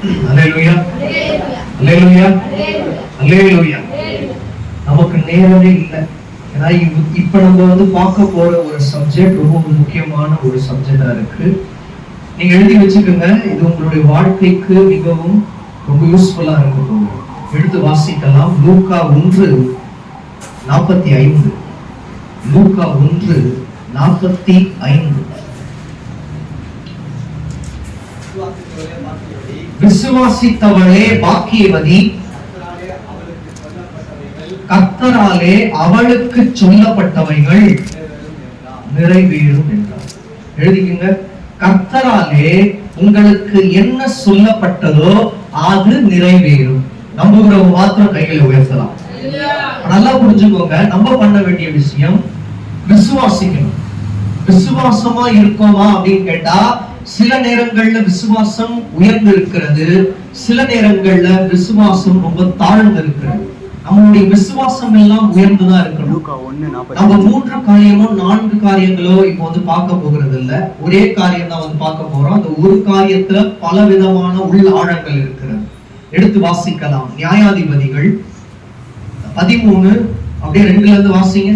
அல்லேலூயா, அல்லேலூயா, அல்லேலூயா. நமக்கு நேரமே இல்லை. ஏன்னா இப்ப நம்ம பார்க்க போற ஒரு சப்ஜெக்ட் ரொம்ப முக்கியமான ஒரு சப்ஜெக்டா இருக்கு. நீங்க எழுதி வச்சுக்கோங்க. இது உங்களுடைய வாழ்க்கைக்கு மிகவும் ரொம்ப யூஸ்ஃபுல்லா இருக்கு. எடுத்து வாசிக்கலாம். லூக்கா 1:45. லூக்கா 1:45. விசுவாசித்தவளே பாக்கியவதி, கர்த்தராலே அவளுக்கு சொல்லப்பட்டவைகள் நிறைவேறும் என்றார். எழுதிக்கங்க. கர்த்தராலே உங்களுக்கு என்ன சொல்லப்பட்டதோ அது நிறைவேறும். நம்புகிறவங்க மாத்திரம் கைகளை உயர்த்தலாம். நல்லா புரிஞ்சுக்கோங்க. நம்ம பண்ண வேண்டிய விஷயம் விசுவாசிக்கணும். விசுவாசமா இருக்கோமா அப்படின்னு கேட்டா, சில நேரங்கள்ல விசுவாசம் உயர்ந்து இருக்கிறது, சில நேரங்கள்ல விசுவாசம் ரொம்ப தாழ்ந்து இருக்கிறது. நம்மளுடைய விசுவாசம் எல்லாம் உயர்ந்துதான் இருக்கணும். நம்ம 3 காரியமோ 4 காரியங்களோ இப்ப பார்க்க போகிறது இல்ல. ஒரே காரியம் தான் பார்க்க போறோம். அந்த ஒரு காரியத்துல பல விதமான உள் ஆழங்கள் இருக்கிறது. எடுத்து வாசிக்கலாம். நியாயாதிபதிகள் 13, அப்படியே 2ல இருந்து வாசிங்க.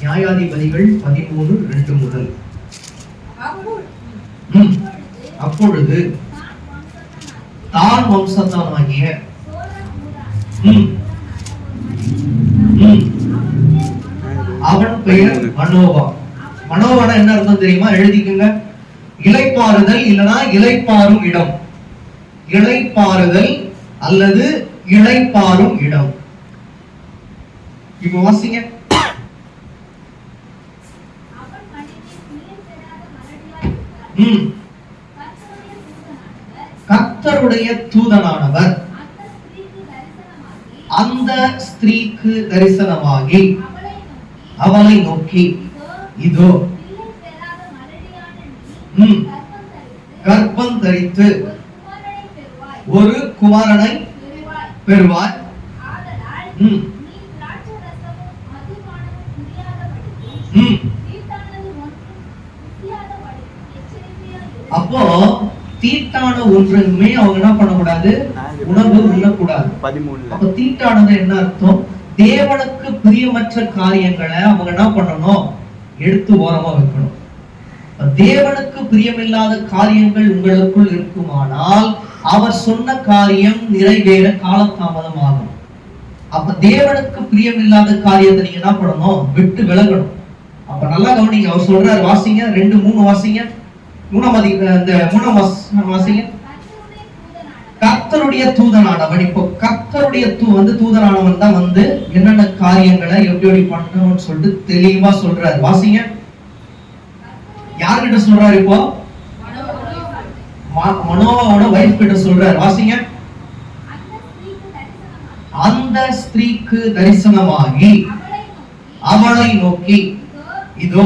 நியாயாதிபதிகள் 13:2 முதல். அப்பொழுது தான் வம்சத்தானாகிய அவன் பெயர் மனோவா. மனோவானா என்ன அர்த்தம் தெரியுமா? எழுதிக்கங்க. இளைப்பாறுதல் இல்லனா இளைப்பாறும் இடம். இளைப்பாறுதல் அல்லது இளைப்பாறும் இடம். இப்போ வாசிங்க. கர்த்தருடைய தூதனானவர் அந்த ஸ்திரீக்கு தரிசனமாகி அவளை நோக்கி, இதோ கர்ப்பம் தரித்து ஒரு குமாரனை பெறுவாய். அப்போ தீட்டான ஒன்றுமே அவங்க என்ன பண்ணக்கூடாது, உணவு உண்ணக்கூடாது. அப்ப தீட்டானது என்ன அர்த்தம்? தேவனுக்கு பிரியமற்ற காரியங்களை அவங்க என்ன பண்ணணும், எடுத்து ஓரமா வைக்கணும். தேவனுக்கு பிரியமில்லாத காரியங்கள் உங்களுக்குள் இருக்குமானால் அவர் சொன்ன காரியம் நிறைவேற காலதாமதம் ஆகும். அப்ப தேவனுக்கு பிரியமில்லாத காரியத்தை நீங்க என்ன பண்ணணும், விட்டு விலகணும். அப்ப நல்லா கவனிங்க. அவர் சொல்றாரு, வாசிங்க 2:3 வாசிங்க. 3 வாசிங்க. கர்த்தருடைய தூதனானவன். இப்போ கர்த்தருடைய தூதனானவன் தான் என்னென்ன காரியங்களை எப்படி பண்ணணும்னு சொல்லிட்டு தெளிவா சொல்றாரு. வாசிங்க. யார்கிட்ட சொல்றாரு? இப்போ மனோவாவோட வைஃப் கிட்ட சொல்றாரு. வாசிங்க. அந்த ஸ்திரீக்கு தரிசனமாகி அவளை நோக்கி, இதோ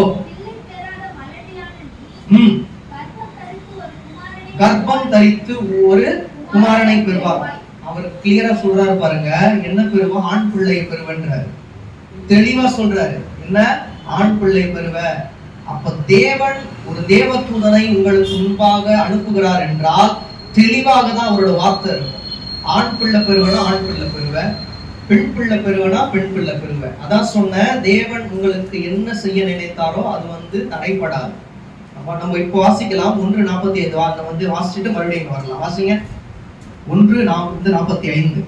கர்ப்பம் தரித்து ஒரு குமாரனை பெறுவார். அவர் கிளியரா சொல்றாரு பாருங்க. என்ன பெறுவா? ஆண் பிள்ளையை பெறுவன்றாரு. தெளிவா சொல்றாரு. என்ன? ஆண் பிள்ளை பெறுவ. அப்ப தேவன் ஒரு தேவ தூதனை உங்களுக்கு முன்பாக அனுப்புகிறார் என்றால் தெளிவாக தான் அவரோட வார்த்தை இருக்கும். ஆண் பிள்ளை பெறுவனா ஆண் பிள்ளை பெறுவ, பெண் பிள்ளை பெறுவனா பெண் பிள்ளை பெறுவ. அதான் சொன்ன, தேவன் உங்களுக்கு என்ன செய்ய நினைத்தாரோ அது தடைப்படாது. நம்ம இப்போ வாசிக்கலாம். 1:45 வாசிச்சுட்டு மறுபடியும் வரலாம். வாசிங்க. 1:45.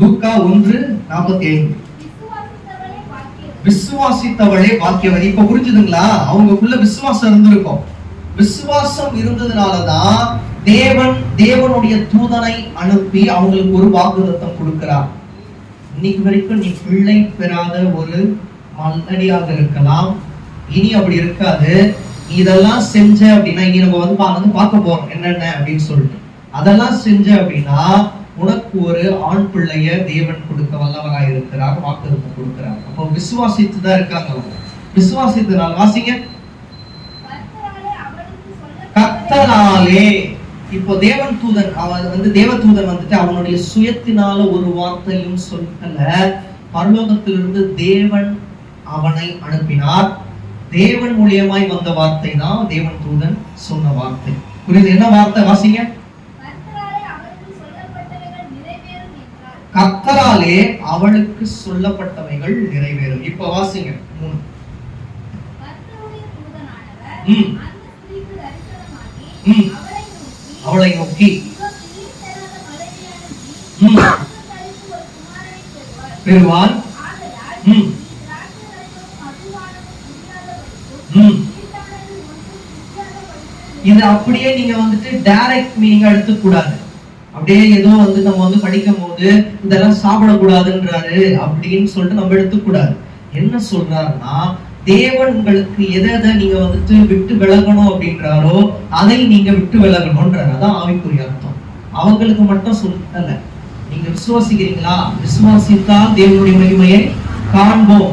லூக்கா 1:45. விசுவாசித்தவளே பாக்கியவதி. இப்ப புரிஞ்சுதுங்களா? அவங்களுக்குள்ள விசுவாசம் இருந்திருக்கும். விசுவாசம் இருந்ததுனாலதான் தேவனுடைய தூதனை அனுப்பி அவங்களுக்கு ஒரு வாக்குத்தத்தம் கொடுக்கிறார். இன்னைக்கு வரைக்கும் நீ பிள்ளை பெறாத ஒரு மல்லடியாக இருக்கலாம். இனி அப்படி இருக்காது. இதெல்லாம் செஞ்ச அப்படின்னா, இனி நம்ம பார்க்க போறோம் என்னென்ன அப்படின்னு சொல்லிட்டு. அதெல்லாம் செஞ்ச அப்படின்னா உனக்கு ஒரு ஆண் பிள்ளைய தேவன் கொடுக்க வல்லவராய் இருக்கிறார், வாக்குத்தத்தம் கொடுக்கிறார். அப்போ விசுவாசித்துதான் இருக்காங்க அவங்க. விசுவாசித்தனால் வாசிங்க. கர்த்தராலே. இப்போ தேவன் தூதன் தேவ தூதன் அவனுடைய சுயத்தினால ஒரு வார்த்தையும் சொல்லல. பரலோகத்திலிருந்து தேவன் அவனை அனுப்பினார். தேவன் மூலியமாய் வந்த வார்த்தை தான் தேவன் தூதன் சொன்ன வார்த்தை. புரியுது? என்ன வார்த்தை வாசிங்க? கர்த்தராலே அவளுக்கு சொல்லப்பட்டவைகள் நிறைவேறும். இப்ப வாசிங்க 3. அவளை நோக்கி பெறுவான். இது அப்படியே நீங்க வந்துட்டு டைரக்ட் மீனிங் எடுத்துக்க கூடாது. அப்படியே ஏதோ நம்ம படிக்கும் போது இதெல்லாம் சாப்பிடக்கூடாதுன்றாரு அப்படின்னு சொல்லிட்டு நம்ம எடுத்துக்க கூடாது. என்ன சொல்றாருன்னா, தேவன் உங்களுக்கு எதை நீங்க விட்டு விலகணும் அப்படின்றாரோ அதை நீங்க விட்டு விலகணும்ன்றாரு. அதான் ஆவிக்குரிய அர்த்தம். அவங்களுக்கு மட்டும் சொல்லல. நீங்க விசுவாசிக்கிறீங்களா? விசுவாசித்தால் தேவனுடைய மகிமையை காண்போம்.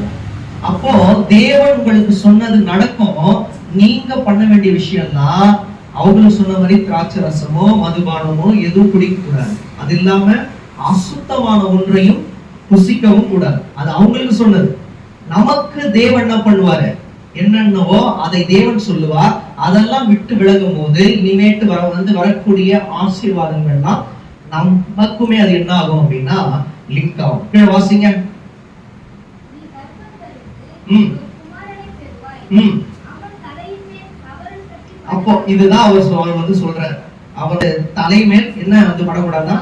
அப்போ தேவன் உங்களுக்கு சொன்னது நடக்கும். நீங்க பண்ண வேண்டிய விஷயம்லாம் அவங்களும் சொன்ன மாதிரி திராட்சை ரசமோ மதுபானமோ எதுவும் குடிக்க கூடாது. அது இல்லாம அசுத்தமான ஒன்றையும் புசிக்கவும் கூடாது. அது அவங்களுக்கு சொன்னது. நமக்கு தேவன் என்ன பண்ணுவாரு? என்னென்னவோ அதை தேவன் சொல்லுவார். அதெல்லாம் விட்டு விலகும் போது இனிமேட்டு வரக்கூடிய ஆசீர்வாதங்கள்லாம் நமக்குமே அது என்ன ஆகும் அப்படின்னா லிங்க் ஆகும். கீழே வாசிங்க. அப்போ இதுதான் அவர் சொல்றாரு. அவர் தலைமேல் என்ன படக்கூடாதுன்னா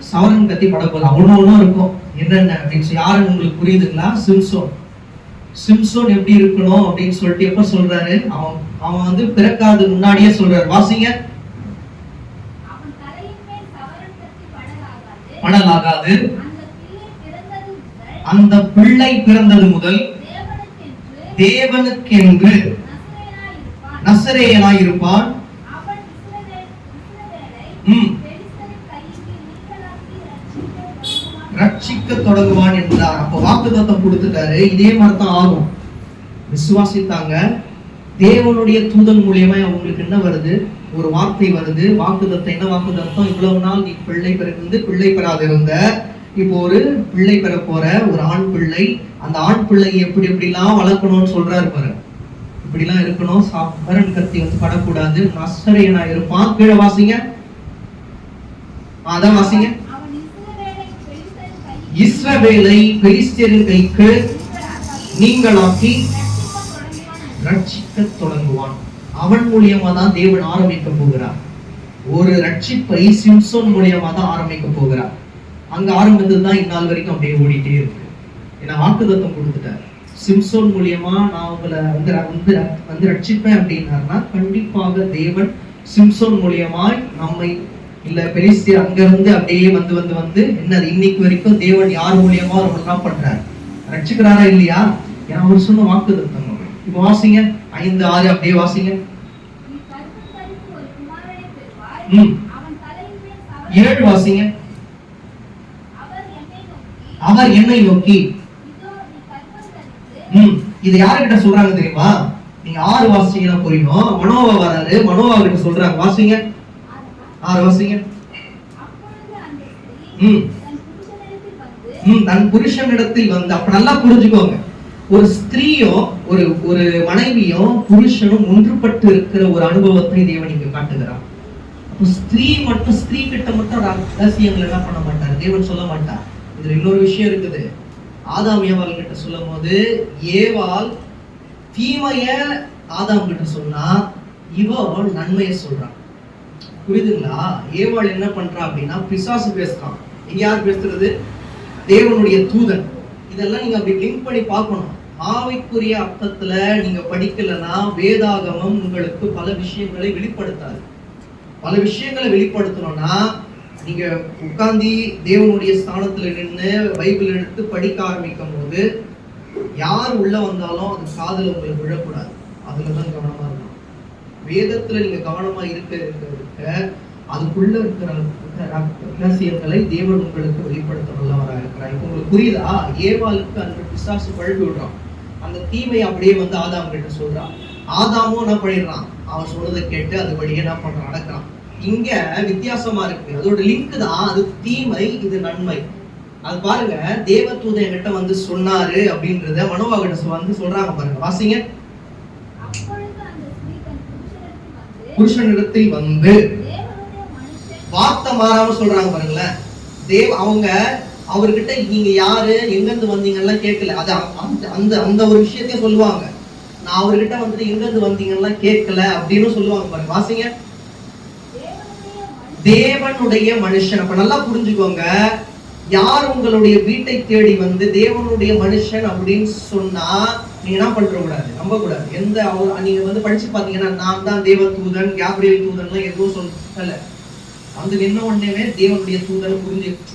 சவரன் கத்தி படக்கூடாது. ஒன்னும் இருக்கும். என்னென்ன அப்படின்னு யாரு உங்களுக்கு புரியுதுங்களா? சிம்சோன் எப்படி இருக்கணும் அப்படின்னு சொல்லிட்டு எப்ப சொல்றாரு? அவன் பிறக்காது முன்னாடியே சொல்றாரு. வாசிங்க. படலாகாது. அந்த பிள்ளை பிறந்தது முதல் தேவனுக்கென்று நசரேயனாய் இருப்பான். ரட்சிக்க தொடங்குவான் என்றார். அப்ப வாக்குத்தத்தம் கொடுத்துட்டாரு. இதே மாதிரிதான் ஆகும். விசுவாசித்தாங்க. தேவனுடைய தூதன் மூலியமா அவங்களுக்கு என்ன வருது? ஒரு வார்த்தை வருது. வாக்குத்தத்தம் என்ன வாக்குத்தத்தம்? இவ்வளவு நாள் நீ பிள்ளை பெறாது இருந்த, இப்போ ஒரு பிள்ளை பெற போற, ஒரு ஆண் பிள்ளை. அந்த ஆண் பிள்ளை எப்படி எப்படிலாம் வளர்க்கணும்னு சொல்றாரு பாரு. இப்படிலாம் இருக்கணும். சவரன் கத்தி படக்கூடாது. நசரேயனா இருப்பான். கீழே வாசிங்க. அதான் வாசிங்க. இஸ்ரவேலை பெலிஸ்தியரின் கைக்கு நீங்களாக்கி ரட்சிக்க தொடங்குவான். அவன் மூலியமா தான் தேவன் ஆரம்பிக்க போகிறார். ஒரு ரட்சிப்பை சிம்சோன் மூலியமா தான் ஆரம்பிக்க போகிறார். அங்க ஆரம்பித்ததுதான் இந்நாள் வரைக்கும் அப்படியே ஓடிட்டே இருக்கு. ஏன்னா வாக்குத்தத்தம் கொடுத்துட்டார். சிம்சோன் மூலியமா நான் உங்களை ரட்சிப்பேன் அப்படின்னாருன்னா கண்டிப்பாக தேவன் சிம்சோன் மூலியமாய் நம்மை இல்ல பெலிஸ்தியர் அங்க இருந்து அப்படியே வந்து என்னது இன்னைக்கு வரைக்கும் தேவன் யார் மூலியமா அவர் என்ன பண்றாரு? ரட்சிக்கிறாரா இல்லையா? ஏன்னா அவர் சொன்ன வாக்குத்தத்தம். இப்ப வாசிங்க 5, 6 அப்படியே வாசிங்க. 7 வாசிங்க. அவர் என்னை நோக்கி. இது யாருக்கிட்ட சொல்றாங்க தெரியுமா? நீங்க 6 வாசிங்கன்னா புரியும். மனோவா வராரு. மனோவா கிட்ட சொல்றாங்க. வாசிங்க 6 வாசிங்க. தன் புருஷனிடத்தில் வந்து, அப்ப நல்லா புரிஞ்சுக்கோங்க. ஒரு ஸ்திரீயும் ஒரு மனைவியும் புருஷனும் ஒன்றுபட்டு இருக்கிற ஒரு அனுபவத்தை தேவன் இங்க காட்டுகிறார். அப்ப ஸ்திரீ கிட்ட மட்டும் ரகசியங்கள் என்ன பண்ண மாட்டார்? தேவன் சொல்ல மாட்டார். இதுல இன்னொரு விஷயம் இருக்குது. ஆதாம் ஏவாள் கிட்ட சொல்லும் போது ஏவாள் தீமைய ஆதாம் கிட்ட சொன்னா, இவள் நன்மையை சொல்றான். புரியுதுங்களா? ஏவாள் என்ன பண்றா அப்படின்னா பிசாசு பேசுறான். இங்க யார் பேசுறது? தேவனுடைய தூதன். இதெல்லாம் நீங்க அப்படி லிங்க் பண்ணி பார்க்கணும். ஆவிக்குரிய அர்த்தத்துல நீங்க படிக்கலன்னா வேதாகமம் உங்களுக்கு பல விஷயங்களை வெளிப்படுத்தாது. பல விஷயங்களை வெளிப்படுத்தணும்னா நீங்க உட்கார்ந்து தேவனுடைய ஸ்தானத்துல நின்று பைபிள் எடுத்து படிக்க ஆரம்பிக்கும் போது யார் உள்ள வந்தாலும் அது காதுல உங்களுக்கு விழக்கூடாது. அதுலதான் கவனமா இருக்கணும். வேதத்துல நீங்க கவனமா இருக்க அதுக்குள்ள இருக்கிற ரகசியங்களை தேவன் உங்களுக்கு வெளிப்படுத்த வல்லவராக இருக்கிறார். இப்ப உங்களுக்கு புரியுதா? ஏவாளுக்கு அந்த பிசாசு பழகி விடுறான். அந்த தீமை அப்படியே ஆதாம் கிட்ட சொல்றான். ஆதாமும் என்ன பண்ணிடுறான்? அவன் சொல்றதை கேட்டு அதுபடியே என்ன பண்றான்? நடக்கிறான். இங்க வித்தியாசமா இருக்கு. அதோட லிங்க் தான். அது தீமை, இது நன்மை. அது பாருங்க. தேவதூதன் என்கிட்ட சொன்னாரு அப்படின்றத மனோவா கிட்ட சொல்றாங்க பாருங்க. வாசிங்க. புருஷனிடத்தில் வந்து வார்த்தை மாறாம சொல்றாங்க பாருங்களேன். அவங்க அவர்கிட்ட நீங்க யாரு எங்க இருந்து வந்தீங்கன்னா கேட்கல. அது அந்த அந்த ஒரு விஷயத்தையும் சொல்லுவாங்க. நான் அவர்கிட்ட வந்துட்டு எங்க இருந்து வந்தீங்கன்னா கேட்கல அப்படின்னு சொல்லுவாங்க பாருங்க. வாசிங்க. தேவனுடைய மனுஷன். அப்ப நல்லா புரிஞ்சுக்கோங்க, யார் உங்களுடைய வீட்டை தேடி வந்து தேவனுடைய மனுஷன் அப்படின்னு சொன்னா நீங்க என்ன பண்ற கூடாது, நம்ப கூடாது. எந்த நீங்க வந்து படிச்சு பாத்தீங்கன்னா நான் தான் தேவ தூதன் கேப்ரியல் தூதன் எதுவும் சொல்லல. வந்து நின்ன உடனே தேவனுடைய தூதன்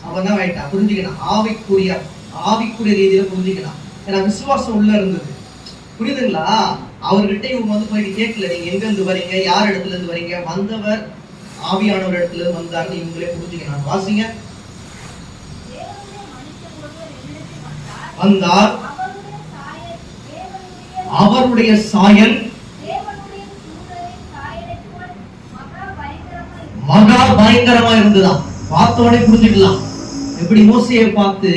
அவன் தான் ஆயிட்டா புரிஞ்சுக்கலாம். ஆவிக்குரிய ரீதியில புரிஞ்சுக்கலாம். ஏன்னா விசுவாசம் உள்ள இருந்தது. புரியுதுங்களா? அவர்கிட்ட இவங்க வந்து போயிட்டு கேட்கல நீங்க எங்க இருந்து வரீங்க, யார் இடத்துல இருந்து வரீங்க. வந்தவர் ஆவியானவர் இடத்துல இருந்து வந்தாருன்னு இவங்களே புரிஞ்சுக்கலாம். வாசிங்க. வந்தார், அவருடைய சாயல் மகா பயங்கரமா இருந்ததா. பார்த்தோடனே புரிஞ்சுக்கலாம். எப்படி மோசையை பார்த்து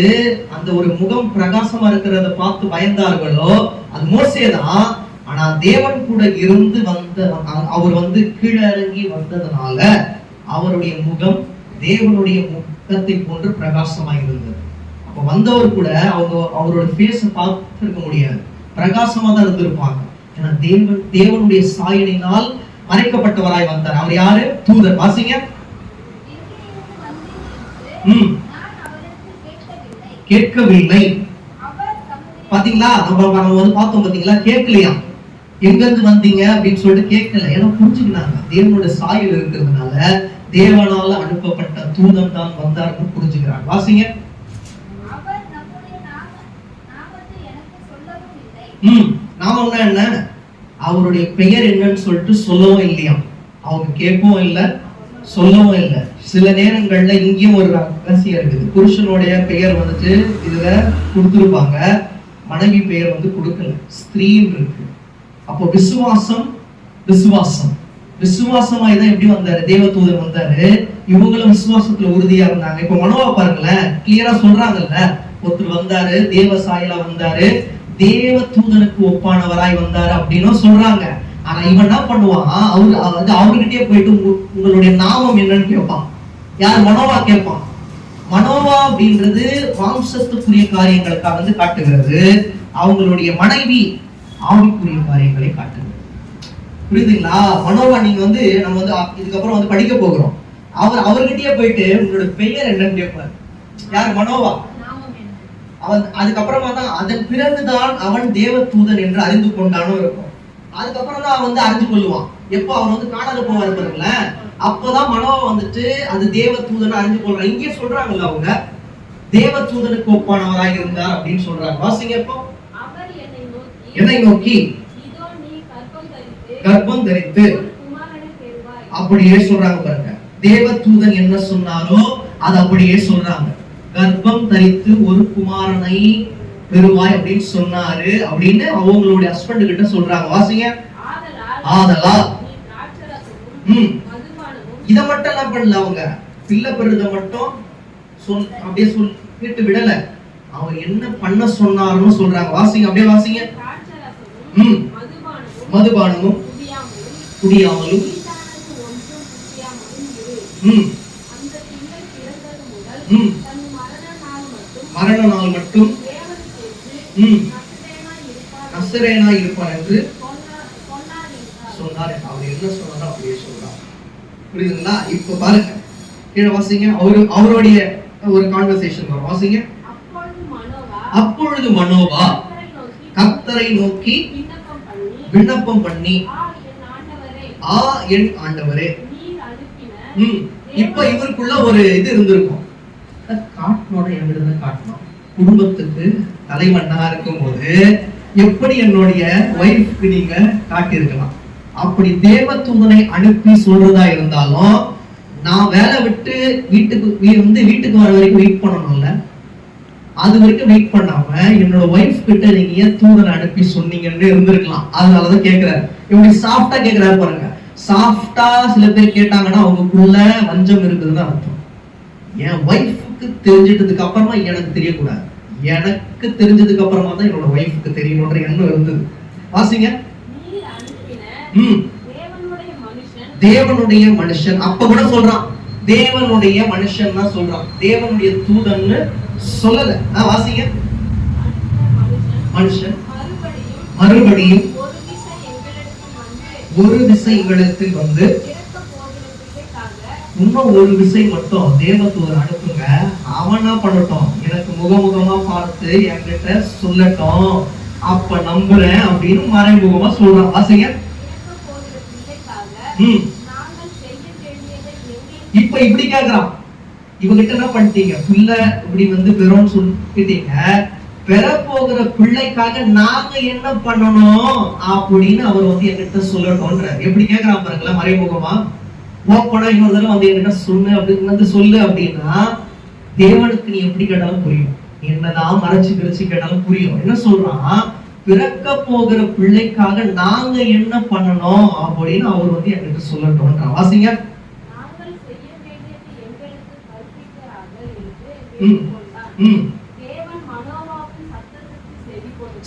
அந்த ஒரு முகம் பிரகாசமா இருக்கிறத பார்த்து பயந்தார்களோ அது மோசே தான். ஆனா தேவன் கூட இருந்து வந்த அவர் வந்து கீழே இறங்கி வந்ததுனால அவருடைய முகம் தேவனுடைய முகத்தை போன்று பிரகாசமா இருந்தது. அப்ப வந்தவர் கூட அவரோட பேச பார்த்து இருக்க முடியாது, பிரகாசமா தான் இருந்திருப்பாங்க. ஏன்னா தேவனுடைய சாயலினால் மறைக்கப்பட்டவராய் வந்தார். அவர் யாரு? தூதர். வாசிங்க. கேட்கவில்லை. பாத்தீங்களா? நம்ம வந்து பார்த்தோம் பாத்தீங்களா? கேட்கலையா? எங்க இருந்து வந்தீங்க அப்படின்னு சொல்லிட்டு கேட்கல. ஏன்னா புரிஞ்சுக்கினாங்க தேவனோட சாயல் இருக்கிறதுனால தேவனால அனுப்பப்பட்ட தூதன் தான் வந்தார்னு புரிஞ்சுக்கிறாங்க. வாசிங்க. நாம என்ன அவருடைய பெயர் என்னன்னு சொல்லிட்டு சொல்லவும் இல்லையா. அவங்க கேட்கவும் இல்லை, சொல்லவும் இல்லை. சில நேரங்கள்ல இங்கேயும் ஒரு ரகசியம் இருக்குது. புருஷனுடைய பெயர் வந்துட்டு இதுல கொடுத்துருப்பாங்க, மனைவி பெயர் வந்து கொடுக்கல, ஸ்திரீன்னு இருக்கு. அப்போ விசுவாசமாய் தான் எப்படி வந்தாரு? தேவதூதன் வந்தாரு. இவங்களும் விசுவாசத்துல உறுதியா இருந்தாங்க. இப்ப மனோவா பாருங்களேன், கிளியரா சொல்றாங்கல்ல, ஒருத்தர் வந்தாரு, தேவ சாயலா வந்தாரு, தேவ தூதனுக்கு ஒப்பானவராய் வந்தாரு அப்படின்னு சொல்றாங்க. ஆனா இவன் என்ன பண்ணுவான்? அவர்கிட்டயே போயிட்டு உங்களுடைய நாமம் என்னன்னு கேட்பான். யார்? மனோவா கேட்பான். மனோவா அப்படின்றது வம்சத்துக்குரிய காரியங்களுக்காக வந்து காட்டுகிறது. அவங்களுடைய மனைவி ஆவிக்குரிய காரியங்களை காட்டுகிறது. புரியுதுங்களா? மனோவா நீங்க வந்து நம்ம வந்து இதுக்கப்புறம் வந்து படிக்க போகிறோம். அவர்கிட்டயே போயிட்டு உங்களோட பெயர் என்னன்னு கேட்பாரு. யார்? மனோவா. அவன் அதுக்கப்புறமா தான் அதன் பிறகுதான் அவன் தேவ தூதன் என்று அறிந்து கொண்டானும் இருக்கும். அதுக்கப்புறம் தான் அவன் வந்து அறிஞ்சு கொள்ளுவான். எப்போ அவன் வந்து காணாத போவாரு பாருங்களேன், அப்பதான் மனோவா வந்துட்டு அது தேவ தூதன் அறிஞ்சு கொள்றான். இங்கே சொல்றாங்கல்ல அவங்க தேவ தூதனுக்கு ஒப்பானவராக இருந்தார் அப்படின்னு சொல்றாங்க. வாசிங்க. எப்போ என்னை நோக்கி கர்ப்பம் தரித்து அப்படியே சொல்றாங்க பாருங்க. தேவ தூதன் என்ன சொன்னாரோ அது அப்படியே சொல்றாங்க. கர்ப்பம் தரித்து ஒரு குமாரனை பெறுவாய் அப்படின்னு சொன்னாரு அப்படின்னு அவங்களுடைய ஹஸ்பண்ட் கிட்ட சொல்றாங்க. வாசிங்க. ஆதலால் இத மட்டும் என்ன பண்ணல, அவங்க பிள்ளை பெறுத மட்டும் அப்படியே சொல்லிட்டு விடல, அவர் என்ன பண்ண சொன்னாருன்னு சொல்றாங்க. வாசிங்க. அப்படியே வாசிங்க. மதுபானமும் குடியாமலும் மரண நாள் மட்டும் நசரேனாய் இருப்பார் என்று சொன்னார். அவர் என்ன சொன்னாரோ அப்படியே சொல்றார். புரியுதுங்களா? இப்ப பாருங்க, கீழே வாசிங்க. அவருடைய ஒரு கான்வர்சேஷன் வரும். வாசிங்க. அப்பொழுது மனோவா கர்த்தரை நோக்கி விண்ணப்பம் பண்ணி, என் ஆண்டவரே. இப்ப இவருக்குள்ள ஒரு இது இருந்திருக்கும். காட்டனோட எங்கிட்ட காட்டணும். குடும்பத்துக்கு தலைவனா இருக்கும் போது எப்படி என்னுடைய ஒய்ஃப்க்கு நீங்க காட்டியிருக்கலாம். அப்படி தேவ தூதனை அனுப்பி சொல்றதா இருந்தாலும் நான் வேலை விட்டு வீட்டுக்கு வர வரைக்கும் வெயிட் பண்ணணும்ல. அது வரைக்கும் வெயிட் பண்ணாம என்னோட ஒய்ஃப் கிட்ட நீங்க ஏன் தூதனை அனுப்பி சொன்னீங்கன்னு இருந்திருக்கலாம். அதனாலதான் கேட்கிறாரு. இப்படி சாஃப்டா கேட்கிறாரு பாருங்க. சாஃப்டா சில பேர் கேட்டாங்கன்னா அவங்களுக்குள்ள வஞ்சம் இருக்குதுன்னு அர்த்தம். என் ஒய்ஃபுக்கு தெரிஞ்சிட்டதுக்கு அப்புறமா எனக்கு தெரியக்கூடாது, எனக்கு தெரிஞ்சதுக்கு அப்புறமா தான் என்னோட ஒய்ஃபுக்கு தெரியணும்ன்ற எண்ணம் இருந்தது. வாசிங்க. தேவனுடைய மனுஷன். அப்ப கூட சொல்றான் தேவனுடைய மனுஷன் தான் சொல்றான், தேவனுடைய தூதன்னு சொல்லல. வாசிங்க. மனுஷன் மறுபடியும் ஒரு விசை எங்களிடத்தில் வந்து இன்னும் ஒரு விசை மட்டும் தேவதூதன் அனுப்புங்க, அவனா பண்ணட்டும், எனக்கு முகமுகமா பார்த்து என்கிட்ட சொல்லட்டும், அப்ப நம்புறேன் அப்படின்னு மறைமுகமா சொல்றான். வாசிங்க. இப்ப இப்படி கேக்குறான், இவகிட்ட என்ன பண்ணிட்டீங்க, பிள்ளை இப்படி வந்து பெறும் சொல்லிட்டீங்க, பெற போகிற பிள்ளைக்காக நாங்க என்ன பண்ணணும் அப்படின்னு அவர் வந்து என்கிட்ட சொல்லணும்ன்ற. எப்படி கேக்குறான் பாருங்களேன், மறைமுகமா. ஓப்பனா இன்னொரு தடவை வந்து என்கிட்ட சொல்லு அப்படின்னு வந்து சொல்லு அப்படின்னா தேவனுக்கு நீ எப்படி கேட்டாலும் புரியும், என்னதான் மறைச்சு பிரிச்சு கேட்டாலும் புரியும். என்ன சொல்றான், பிறக்க போகிற பிள்ளைக்காக நாங்க என்ன பண்ணணும் அப்படின்னு அவர் வந்து என்கிட்ட சொல்லட்டும். வாசிங்க.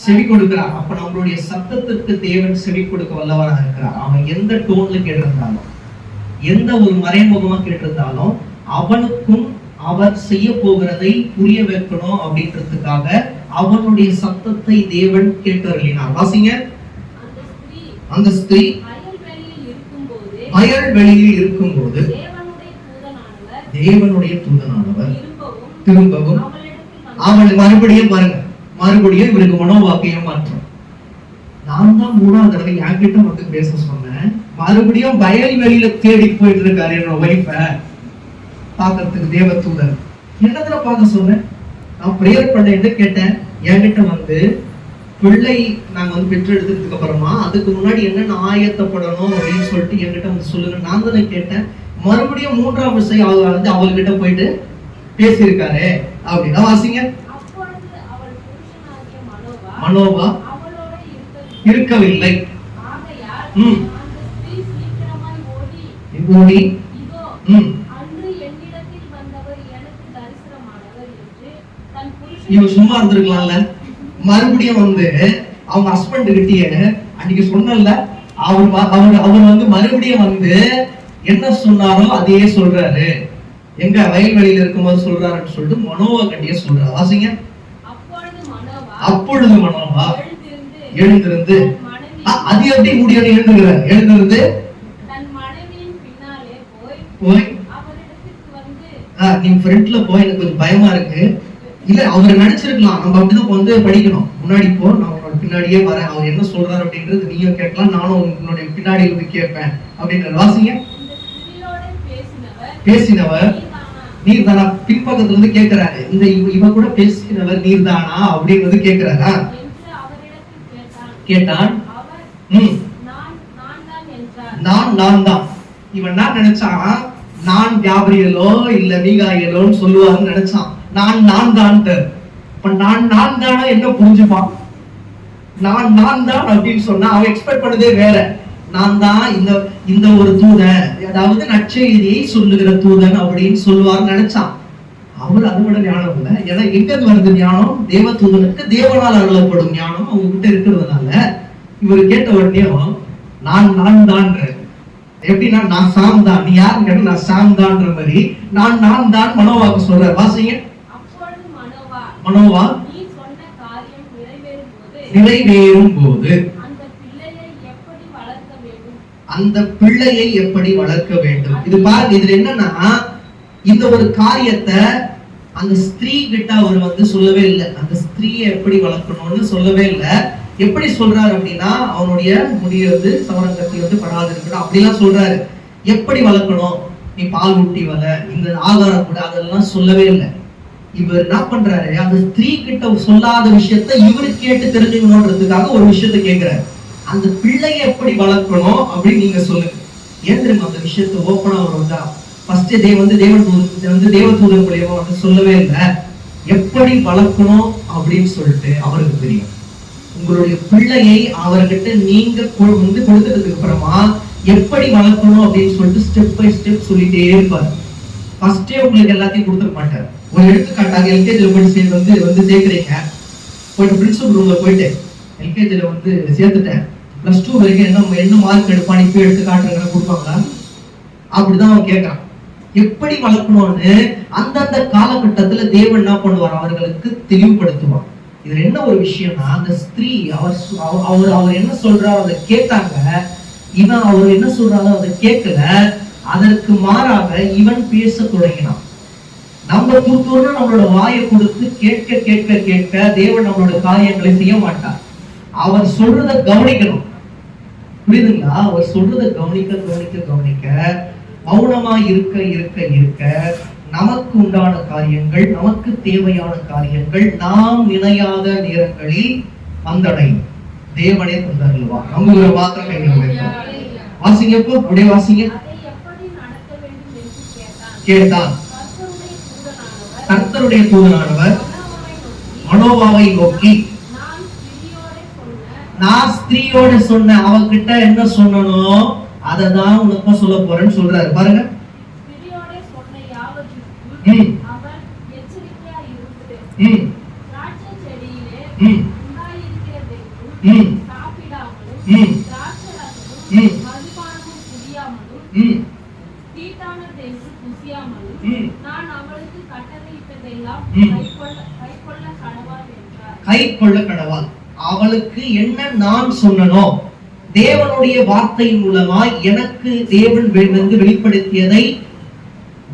செவி கொடுக்கிறார். அப்ப நம்மளுடைய சத்தத்துக்கு தேவன் செவி கொடுக்க வல்லவராக இருக்கிறார். அவன் எந்த டோன்ல கேட்டிருந்தாலும், எந்த ஒரு மறைமுகமா கேட்டிருந்தாலும், அவனுக்கும் அவர் செய்ய போகிறதை புரிய வைக்கணும் அப்படின்றதுக்காக அவனுடைய சத்தத்தை தேவன் கேட்டருளினார். வாசிங்க. அந்த ஸ்திரீ வயல் வெளியில் இருக்கும்போது தேவனுடைய தூதனானவர் திரும்பவும் அவளை மறுபடியும் பாருங்க, மறுபடியும் இவருக்கு மனோவாக்கியம் மாற்றம். நான் தான் 3ஆவது தடவை என்கிட்ட வந்து பேச சொன்னேன், மறுபடியும் வயல் வெளியில தேடி போயிட்டு இருக்காரு என்னோட வைஃப பாக்கிறதுக்கு தேவதூதன். என்னதுல பார்க்க சொன்னேன், நான் பிரேயர் பண்ண கேட்டேன், என்கிட்ட வந்து பிள்ளை நாங்க வந்து பெற்று எடுத்ததுக்கு அப்புறமா அதுக்கு முன்னாடி என்னென்ன ஆயத்தப்படணும் அப்படின்னு சொல்லிட்டு என்கிட்ட வந்து சொல்லுங்க. நான் தானே கேட்டேன். மறுபடியும் 3ஆம் விசை வந்து அவள்கிட்ட போயிட்டு பேசியிருக்காரு அப்படின்னா வாசிங்க. மனோவா இருக்கவில்லை. இவன் சும்மா இருந்திருக்கலாம்ல. மறுபடியும் வந்து அவங்க ஹஸ்பண்ட் கிட்டயே அன்னைக்கு சொன்னல, அவர் வந்து மறுபடியும் வந்து என்ன சொன்னாரோ அதையே சொல்றாரு. எங்க வயல்வெளியில இருக்கும்போது சொல்றாருன்னு சொல்லிட்டு மனோவா கட்டிய சொல்றாரு. வாசிங்க. அப்பொழுது மனோவா எழுந்திருந்து, அது எப்படி முடியும், எழுந்துகிறார். எழுந்திருந்து போய் நீ ஃப்ரண்ட்ல போய் எனக்கு கொஞ்சம் பயமா இருக்கு. இல்ல அவர் நினைச்சிருக்கலாம், நம்ம அப்படிதான் வந்து படிக்கணும், முன்னாடி போ, நான் உன்னோட பின்னாடியே வரேன், அவர் என்ன சொல்றாரு அப்படின்றது நீயும் கேட்கலாம், நானும் உன்னுடைய பின்னாடி வந்து கேட்பேன் அப்படின்ற. வாசிங்க. பேசினவர் நீர் தானா, பின்பக்கத்துல இருந்து கேட்கிறாரு, இந்த இவ கூட பேசினவர் நீர் தானா அப்படின்னு வந்து கேட்கிறாரா. கேட்டான். நான் தான். இவன் என்ன நினைச்சான், நான் காபிரியலோ இல்ல மீகாயலோன்னு சொல்லுவாருன்னு நினைச்சான். நான் தான். இப்ப நான் தானா என்ன புரிஞ்சுப்பான், நான் தான் அப்படின்னு சொன்னா அவன் எக்ஸ்பெக்ட் பண்ணதே வேற. நான் தான் இந்த ஒரு தூதன், அதாவது நற்செய்தியை சொல்லுகிற தூதன் அப்படின்னு சொல்லுவார்னு நினைச்சான். அவர் அதை விட ஞானம் இல்லை. ஏன்னா எங்க வருது ஞானம், தேவ தூதனுக்கு தேவனால் அருளப்படும் ஞானம் அவங்க கிட்ட இருக்கிறதுனால இவர் கேட்ட உடனேயும் நான் தான். எப்படின்னா நான் சாம் தான், நீ யாருன்னு கேட்ட நான் சாம் தான்ற மாதிரி நான் தான் மனோவாக்கு சொல்ற. வாசிங்க. மனோவா நிறைவேறும் போது அந்த பிள்ளையை எப்படி வளர்க்க வேண்டும். இது பாருங்க, இதுல என்னன்னா இந்த ஒரு காரியத்தை அந்த ஸ்திரீ கிட்ட அவர் வந்து சொல்லவே இல்லை. அந்த ஸ்திரீயை எப்படி வளர்க்கணும்னு சொல்லவே இல்லை. எப்படி சொல்றாரு அப்படின்னா, அவனுடைய முடிய வந்து சவரங்கத்தை வந்து படாது இருக்கணும் அப்படிலாம் சொல்றாரு. எப்படி வளர்க்கணும், நீ பால் ஊட்டி வள, இந்த ஆகாரம் கூட, அதெல்லாம் சொல்லவே இல்லை. இவர் என்ன பண்றாரு, அந்த ஸ்திரீ கிட்ட சொல்லாத விஷயத்த இவரு கேட்டு தெரிஞ்சுக்கணும்ன்றதுக்காக ஒரு விஷயத்த கேட்கிறாரு. அந்த பிள்ளையை எப்படி வளர்க்கணும் அப்படின்னு நீங்க சொல்லுங்க. ஏன் தெரியுமா அந்த விஷயத்த ஓப்பனா அவர் வந்தா ஃபர்ஸ்ட் தேவதூதன் மூலியமா வந்து சொல்லவே இல்லை. எப்படி வளர்க்கணும் அப்படின்னு சொல்லிட்டு அவருக்கு தெரியும். உங்களுடைய பிள்ளையை அவர்கிட்ட நீங்க வந்து கொடுத்ததுக்கு அப்புறமா எப்படி வளர்க்கணும் அப்படின்னு சொல்லிட்டு ஸ்டெப் பை ஸ்டெப் சொல்லிட்டே இருப்பாரு. ஃபர்ஸ்டே உங்களுக்கு எல்லாத்தையும் கொடுத்துக்க மாட்டார். ஒரு எடுத்துக்காட்டாக எல்கேஜில போயிட்டு வந்து சேர்க்கிறீங்க, போயிட்டு பிரின்சிபல் ரூம்ல போயிட்டு எல்கேஜில வந்து சேர்த்துட்டேன், +2 வரைக்கும் என்ன மார்க் எடுப்பான்னு இப்ப எடுத்து காட்டுறதுக்கு கொடுப்பாங்களா? அப்படிதான் அவன் கேட்கிறான். எப்படி வளர்க்கணும்னு அந்தந்த காலகட்டத்துல தேவன் என்ன பண்ணுவார், அவர்களுக்கு தெளிவுபடுத்துவார். இதுல என்ன ஒரு விஷயம்னா, அந்த ஸ்திரீ அவர் என்ன சொல்றாரோ அதை கேட்டாங்க. இவன் அவர் என்ன சொல்றாரோ அதை கேட்கல. அதற்கு மாறாக இவன் பேச தொடங்கினான். நம்ம தூத்தூர்னு நம்மளோட வாயை கொடுத்து கேட்க கேட்க கேட்க தேவன் நம்மளோட காரியங்களை செய்ய மாட்டார். அவர் சொல்றதை கவனிக்கணும். புரியுதுங்களா? அவர் சொல்றதை கவனிக்க கவனிக்க கவனிக்க மௌனமா இருக்க இருக்க இருக்க நமக்கு உண்டான காரியங்கள், நமக்கு தேவையான காரியங்கள் நாம் நினையாத நேரங்களில் வந்தடையும். தேவனே தந்தருள்வா. நம்புகிற மாத்திரம் கைகள் வாசிங்கப்போ அப்படியே வாசிங்க. கேட்டான். கர்த்தருடைய தூதனானவர் மனோவாவை நோக்கி, நான் ஸ்திரீயோட சொன்ன அவகிட்ட என்ன சொன்னனோ அததான் உனக்கு சொல்ல போறேன்னு சொல்றாரு. பாருங்க. கை கொள்ள கடவாள். அவளுக்கு என்ன நான் சொன்னனோ, தேவனுடைய வார்த்தை மூலமாய் எனக்கு தேவன் வெளிப்படுத்தியதை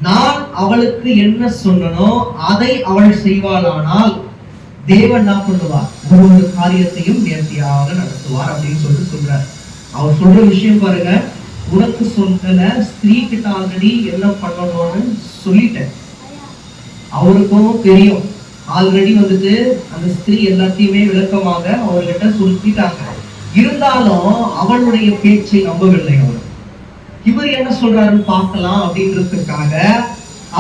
நான் அவளுக்கு என்ன சொன்னனோ அதை அவள் செய்வாளானால் தேவன் என்ன பண்ணுவார், ஒவ்வொரு காரியத்தையும் நேர்த்தியாக நடத்துவார் அப்படின்னு சொல்றார். அவர் சொல்ற விஷயம் பாருங்க. உனக்கு சொன்ன ஸ்திரீ கிட்ட ஆல்ரெடி என்ன பண்ணணும்னு சொல்லிட்டேன். அவருக்கும் தெரியும். ஆல்ரெடி அந்த ஸ்திரீ எல்லாத்தையுமே விளக்கமாக அவர்கிட்ட சொல்லிட்டாங்க. இருந்தாலும் அவளுடைய பேச்சை நம்பவில்லை. இவர் என்ன சொல்றாருன்னு பார்க்கலாம் அப்படின்றதுக்காக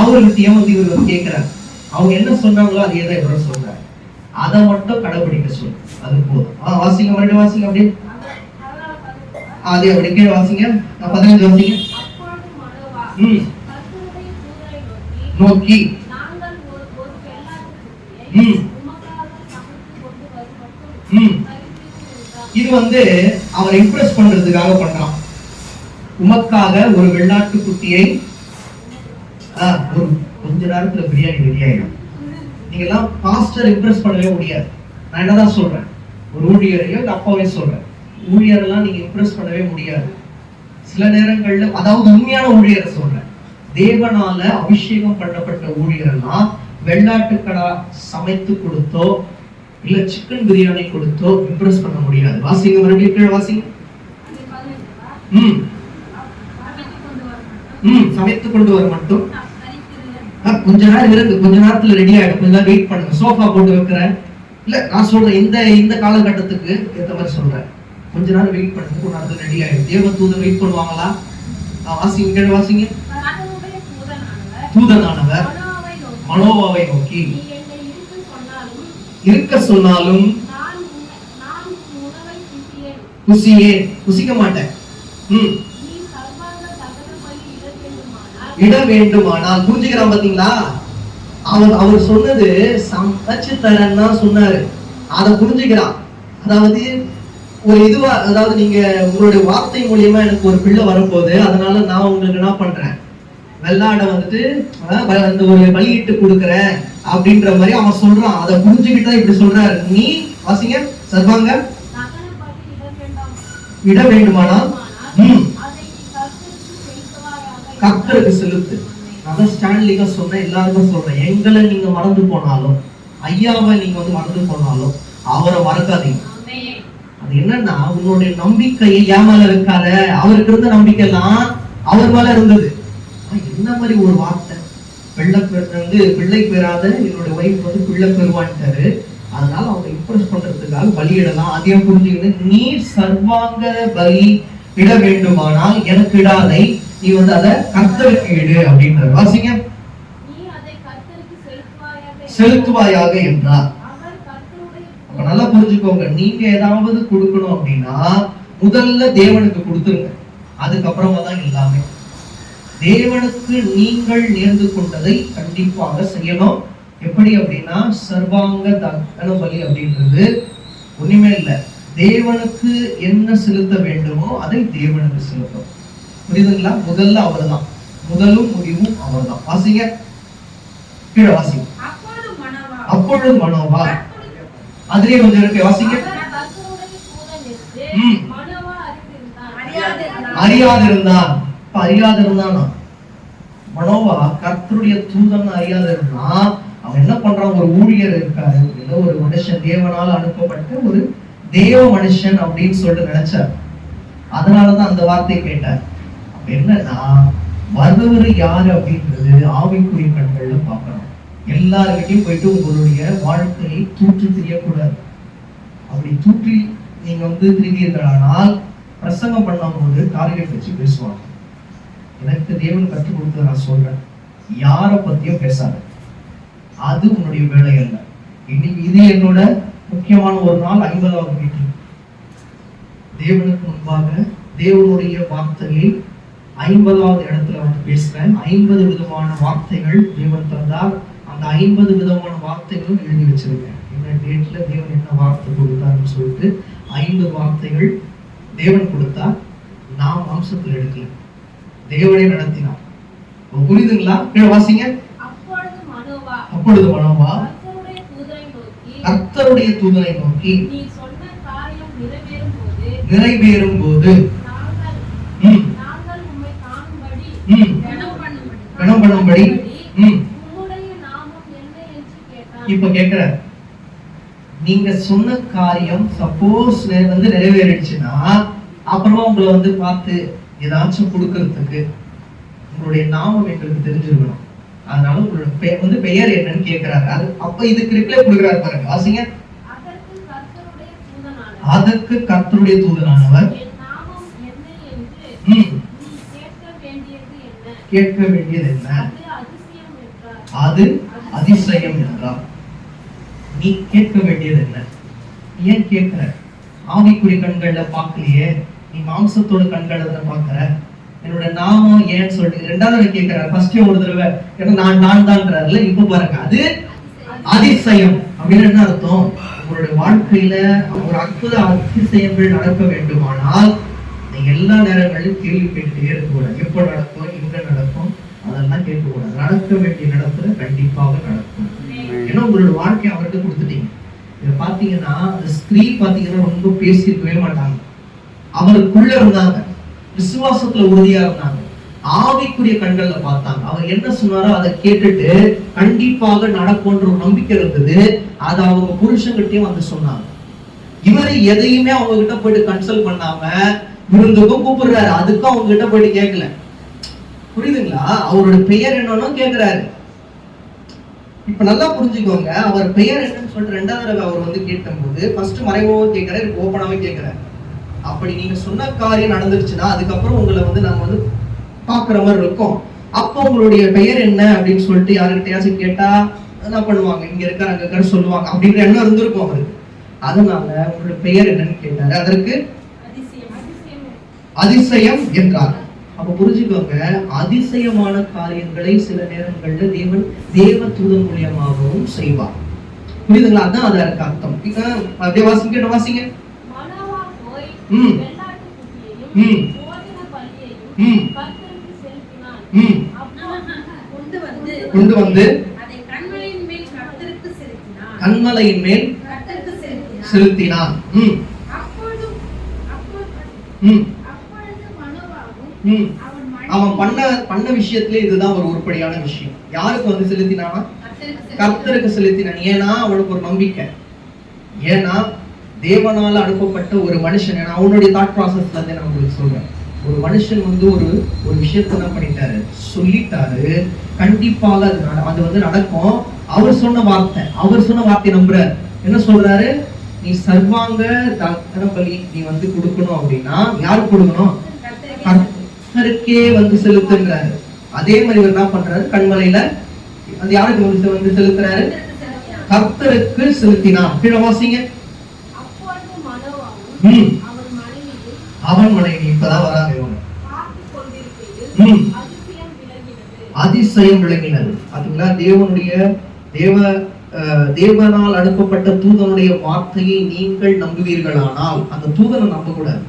அவர்கிட்டயும் இவர் கேட்கிறார். அவங்க என்ன சொன்னாங்களோ அதே தான் இவர் சொல்றாரு. அதை மட்டும் கடைபிடிக்க சொல்லு, அது போதும். வாசிங்க, மறுபடியும் வாசிங்க. அப்படியே அதே அப்படி கீழே வாசிங்க. 15 வாசிங்க. நோக்கி இது அவரை இம்ப்ரெஸ் பண்றதுக்காக பண்றான். உமக்காக ஒரு வெள்ளாட்டு குட்டியை ஒரு கொஞ்ச நேரத்துல பிரியாணி ரெடி ஆயிடும். நீங்க எல்லாம் பாஸ்டர் இம்ப்ரெஸ் பண்ணவே முடியாது. நான் என்னதான் சொல்றேன், ஒரு ஊழியரையோ அப்பாவையும் சொல்றேன், ஊழியரெல்லாம் நீங்க இம்ப்ரெஸ் பண்ணவே முடியாது. சில நேரங்கள்ல, அதாவது உண்மையான ஊழியரை சொல்றேன், தேவனால அபிஷேகம் பண்ணப்பட்ட ஊழியரெல்லாம் வெள்ளாட்டுக்கடா சமைத்து கொடுத்தோ இல்ல சிக்கன் பிரியாணி கொடுத்தோ இம்ப்ரெஸ் பண்ண முடியாது. வாசிங்க, மறுபடியும் கீழே வாசிங்க. சமைத்து கொண்டு வர மட்டும் கொஞ்ச நேரம் இருக்கு, கொஞ்ச நேரத்துல ரெடி ஆயிடும், கொஞ்ச நேரம் வெயிட் பண்ணுங்க. சோஃபா போட்டு வைக்கிறேன் இல்ல, நான் சொல்றேன் இந்த காலகட்டத்துக்கு ஏற்ற மாதிரி சொல்றேன். கொஞ்ச நேரம் வெயிட் பண்ணுங்க, கொஞ்ச நேரத்துல ரெடி ஆயிடும். தேவ தூதன் வெயிட் பண்ணுவாங்களா? வாசிங்க, கீழே வாசிங்க. தூதனானவர் மனோவாவை நோக்கி, இருக்க சொன்னாலும் புசிக்க மாட்டேன், இட வேண்டுமானால். புரிஞ்சுக்கிறான் பாத்தீங்களா? அவர் சொன்னது சமைச்சு தரேன்னா சொன்னாரு. அதை புரிஞ்சுக்கிறான். அதாவது ஒரு இதுவா, அதாவது நீங்க உங்களுடைய வார்த்தை மூலியமா எனக்கு ஒரு பிள்ளை வரப்போகுது, அதனால நான் உங்களுக்கு என்ன பண்றேன், வெள்ளாட அந்த ஒரு பலியிட்டு கொடுக்குறேன் அப்படின்ற மாதிரி அவன் சொல்றான். அதை புரிஞ்சுக்கிட்டா இப்படி சொல்றாரு. நீ வாசிங்க, சர்வாங்க இட வேண்டுமானால் கர்த்தருக்கு செலுத்து. அதான் ஸ்டான்லிங்க சொன்ன, எல்லாருக்கும் சொல்றேன், எங்களை நீங்க மறந்து போனாலும், ஐயாவை நீங்க மறந்து போனாலும் அவரை மறக்காதீங்க. அது என்னன்னா, உன்னுடைய நம்பிக்கையை என் மேல இருக்காத. அவருக்கு இருந்த நம்பிக்கை எல்லாம் அவர் மேல இருந்தது. என்ன மாதிரி ஒரு வார்த்தை, பிள்ளை பெறாத என்னோட ஒய்ஃப் பிள்ளை பெறுவான்ட்டாரு. அதனால அவங்க இம்ப்ரெஸ் பண்றதுக்காக பலியிடலாம். அதையும் புரிஞ்சுக்கணும். நீ சர்வாங்க பலி இட வேண்டுமானால் எனக்கு இடாதை, நீ அதை கர்த்தருக்கு இடு அப்படின்ற. வாசிங்க. செலுத்துவாயாக என்றார். அப்ப நல்லா புரிஞ்சுக்கோங்க, நீங்க ஏதாவது கொடுக்கணும் அப்படின்னா முதல்ல தேவனுக்கு கொடுத்துருங்க, அதுக்கப்புறமா தான் எல்லாமே. தேவனுக்கு நீங்கள் நேர்ந்து கொண்டதை கண்டிப்பாக செய்யணும். எப்படி அப்படின்னா, சர்வாங்க தகன பலி அப்படின்றது ஒண்ணுமே இல்லை. தேவனுக்கு என்ன செலுத்த வேண்டுமோ அதை தேவனுக்கு செலுத்தும். புரியுதுங்களா? முதல்ல அவர்தான், முதலும் முடிவும் அவர்தான். வாசிங்க, கீழே வாசிங்க. அப்பொழுது மனோவா, அதுலயே கொஞ்சம் இருக்கு, வாசிங்க. அறியாதிருந்தான். அறியாதிருந்தான் மனோவா, கர்த்தருடைய தூதன் அறியாதிருந்தான். அவன் என்ன பண்றான்? ஒரு ஊழியர் இருக்காரு, ஒரு மனுஷன், தேவனால் அனுப்பப்பட்ட ஒரு தேவ மனுஷன் அப்படின்னு சொல்லிட்டு நினைச்சார். அதனாலதான் அந்த வார்த்தையை கேட்டார். அப்ப என்னன்னா, வருபவர் யாரு அப்படின்றது ஆவிக்குரிய கண்கள்ல பார்க்கணும். எல்லாருக்கிட்டையும் போயிட்டு உங்களுடைய வாழ்க்கையை தூற்றி தெரியக்கூடாது. அப்படி தூற்றி நீங்க திரிவீர்களானால் பிரசங்கம் பண்ணும்போது டார்கெட் வச்சு பேசுவாங்க. எனக்கு தேவன் கற்றுக் கொடுத்ததை நான் சொல்றேன், யாரை பத்தியும் பேசாத, அது உன்னுடைய வேலை அல்ல. இன்னைக்கு இது என்னோட முக்கியமான ஒரு நாள், 50வது மீட்டிங். தேவனுக்கு முன்பாக தேவனுடைய வார்த்தையை 50வது இடத்துல பேசுறேன். 50 விதமான வார்த்தைகள் தேவன் தந்தார். அந்த 50 விதமான வார்த்தைகளும் எழுதி வச்சிருக்கேன். என்ன டேட்ல தேவன் என்ன வார்த்தை கொடுத்தாருன்னு சொல்லிட்டு 50 வார்த்தைகள் தேவன் கொடுத்தா, நான் வம்சத்தில் எடுக்கல, தேவனை நடத்தினார். புரியுதுங்களா? வாசிங்க. அப்பொழுது மனோவா கர்த்தருடைய தூதனை நோக்கி, நிறைவேறும் போது கணம் பண்ணும்படி. இப்ப கேக்குற, நீங்க சொன்ன காரியம் சப்போஸ் நிறைவேறிடுச்சுன்னா, அப்புறமா உங்களை பார்த்து ஏதாச்சும் கொடுக்கறதுக்கு உங்களுடைய நாமம் எங்களுக்கு தெரிஞ்சிருக்கணும். அதனால உங்களோட பெயர் என்னன்னு கேட்கிறாரு. அது அப்ப இதுக்கு ரிப்ளை கொடுக்கிறாரு பாருங்க, வாசிங்க. அதற்கு கர்த்தருடைய தூதனானவர், கேட்க வேண்டியது என்ன? அது அதிசயம் என்றார். நீ கேட்க வேண்டியது என்ன? ஏன் கேட்கிற? ஆவிக்குரிய கண்கள்ல பார்க்கலையே, நீ மாம்சத்தோட கண்கள்ல பார்க்கிற. என்னோட நாமம் ஏன்னு சொல்லிட்டு 2வது கேட்கிறார். ஃபர்ஸ்ட் ஒரு தடவை ஏன்னா நான் தான்றாருல, இப்ப பாருங்க, அது அதிசயம் அப்படின்னு என்ன அர்த்தம்? உங்களுடைய வாழ்க்கையில ஒரு அற்புத அதிசயங்கள் நடக்க வேண்டுமானால் நீங்க எல்லா நேரங்களிலும் கேள்வி கேட்டுட்டே இருக்கக்கூடாது. எப்போ நடக்கும், எங்க நடக்கும், அதெல்லாம் கேட்கக்கூடாது. நடக்க வேண்டிய நடத்துல கண்டிப்பாக நடக்கும். ஏன்னா உங்களோட வாழ்க்கையை அவர்கிட்ட கொடுத்துட்டீங்க. இதை பாத்தீங்கன்னா, அந்த ஸ்திரீ பாத்தீங்கன்னா ரொம்ப பேசியிருக்கவே மாட்டாங்க. அவருக்குள்ள இருந்தாங்க, விசுவாசத்துல உறுதியா இருந்தாங்க, ஆவிக்குரிய கண்கள்ல பார்த்தாங்க. அவர் என்ன சொன்னாரோ அதை கேட்டுட்டு கண்டிப்பாக நடக்கும்ன்ற ஒரு நம்பிக்கை இருந்தது. அதை அவங்க புருஷன்கிட்டயும் சொன்னாங்க. இவரு எதையுமே அவங்க கிட்ட போயிட்டு கன்சல்ட் பண்ணாம விருந்துக்கும் கூப்பிடுறாரு, அதுக்கும் அவங்க கிட்ட போயிட்டு கேட்கல. புரியுதுங்களா? அவரோட பெயர் என்னன்னு கேட்கிறாரு. இப்ப நல்லா புரிஞ்சுக்கோங்க, அவர் பெயர் என்னன்னு சொல்லிட்டு 2வது தடவை அவர் கேட்கும் போது ஃபர்ஸ்ட் மறைமுகமா கேட்கிறாரு, ஓப்பனாவே கேட்கிறாரு. அப்படி நீங்க சொன்ன காரியம் நடந்துருச்சுன்னா அதுக்கப்புறம் உங்களை நம்ம பாக்குற மாதிரி இருக்கும். அப்போ உங்களுடைய பெயர் என்ன அப்படின்னு சொல்லிட்டு யாருக்கிட்டையாச்சும் கேட்டா என்ன பண்ணுவாங்க, இங்க இருக்காரு அங்க இருக்காரு சொல்லுவாங்க அப்படின்ற எண்ணம் இருந்திருக்கும் அவருக்கு. அதனால உங்களுடைய பெயர் என்னன்னு கேட்டாரு. அதற்கு அதிசயம் என்றார். அப்ப புரிஞ்சுக்கோங்க, அதிசயமான காரியங்களை சில நேரங்கள்ல தேவ தூதன் மூலியமாகவும் செய்வார். புரியுதுங்களா? அதான் அதற்கு அர்த்தம். அப்படியே வாசிங்க, வாசிங்க. கொண்டு வந்து கன்மலையின் மேல் செலுத்தினான். அவன் பண்ண விஷயத்திலே இதுதான் ஒரு உருப்படியான விஷயம். யாருக்கு செலுத்தினானா? கர்த்தருக்கு செலுத்தினான். ஏன்னா அவனுக்கு ஒரு நம்பிக்கை. ஏன்னா தேவனால அனுப்பப்பட்ட ஒரு மனுஷன். அவனுடைய தாட் ப்ராசஸ்ல இருந்து நான் உங்களுக்கு சொல்றேன். ஒரு மனுஷன் ஒரு விஷயத்த என்ன பண்ணிட்டாரு, சொல்லிட்டாரு, கண்டிப்பாக அது நடக்கும். அவர் சொன்ன வார்த்தை நம்புறாரு. என்ன சொல்றாரு? நீ சர்வாங்க தகன பலி நீ கொடுக்கணும் அப்படின்னா யாருக்கு கொடுக்கணும்? கர்த்தருக்கே செலுத்துறாரு. அதே மாதிரி இவர் என்ன பண்றாரு, கண்மலையில அது யாருக்கு செலுத்துறாரு? கர்த்தருக்கு செலுத்தினான். கீழே வாசிங்க. அவன் மனைவி இப்பதான் வராங்க. அதிசயம் விளங்கினது. பாத்தீங்களா? தேவனால் அனுப்பப்பட்ட தூதனுடைய வார்த்தையை நீங்கள் நம்புவீர்களானால், அந்த தூதனை நம்பக்கூடாது.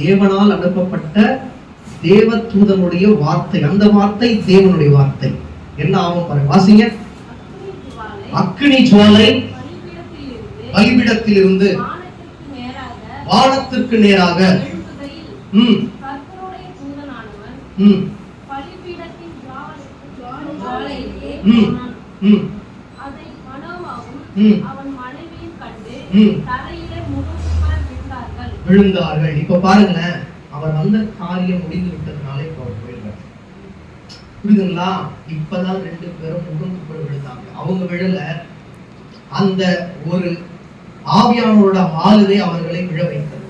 தேவனால் அனுப்பப்பட்ட தேவ தூதனுடைய வார்த்தை, அந்த வார்த்தை தேவனுடைய வார்த்தை. என்ன ஆகும் பாருங்க, வாசிங்க. அக்கினி ஜுவாலை பலிபீடத்திலிருந்து வானத்திற்கு நேராக விழுந்தார்கள். இப்ப பாருங்களேன், அவர் வந்த காரியம் முடிந்து விட்டதுனால இப்ப அவர் போயிருக்காரு. புரியுதுங்களா? இப்பதான் 2 பேரும் முகங்குப்புற விழுந்தாங்க. அவங்க விழல, அந்த ஒரு ஆவியானவரோட ஆளுவே அவர்களை விழ வைத்தது.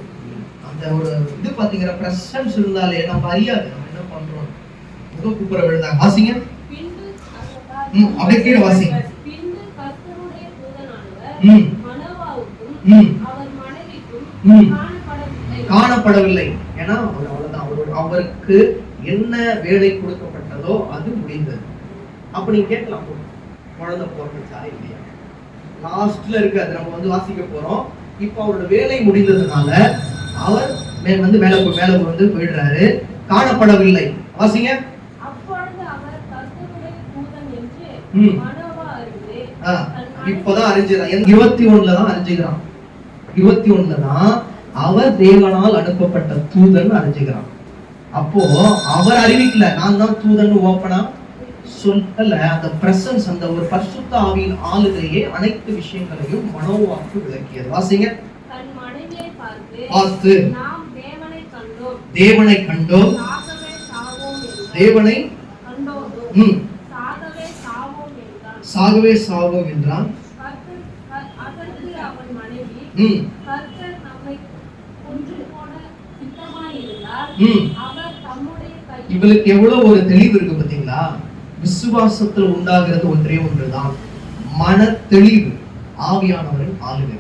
அந்த ஒரு இது பாத்தீங்கன்னா பிரசன்ஸ் இருந்தாலே நம்ம அறியாது நம்ம என்ன பண்றோம். முகங்குப்புற விழுந்தாங்க. வாசிங்க. அப்படியே கீழே வாசிங்க. காணப்படவில்லை. ஏன்னா அவ்வளவுதான், அவருக்கு என்ன வேலை கொடுக்கப்பட்டதோ அது முடிந்தது. அப்ப நீங்க கேட்கலாம், குழந்தை பிறந்துச்சா இல்லையா? லாஸ்ட்ல இருக்கு, அது நம்ம வாசிக்க போறோம். இப்ப அவரோட வேலை முடிந்ததுனால அவர் மேல போயிடுறாரு. காணப்படவில்லை. வாசிங்க. இப்பதான் அறிஞ்சுறான். 21 தான் அறிஞ்சுக்கிறான். 21 தான் அவர் தேவனால் அனுப்பப்பட்ட தூதன் அறிஞ்சுக்கிறான். அப்போ அவர் அறிவிக்கல, நான் தான் தூதன் ஓப்பனா சொல்லல. அந்த பிரசன்ஸ், அந்த ஒரு பரிசுத்த ஆவியின் ஆளுகையே அனைத்து விஷயங்களையும் மனோவாக்கு விளக்கியது. வாசிங்க. பார்த்து தேவனை கண்டோம், தேவனை சாகவே சாவோம் என்றான். இவளுக்கு எவ்வளவு ஒரு தெளிவு இருக்கு பாத்தீங்களா? விசுவாசத்தில் உண்டாகிறது ஒன்றே ஒன்றுதான், மன தெளிவு, ஆவியானவரின் ஆளுகை.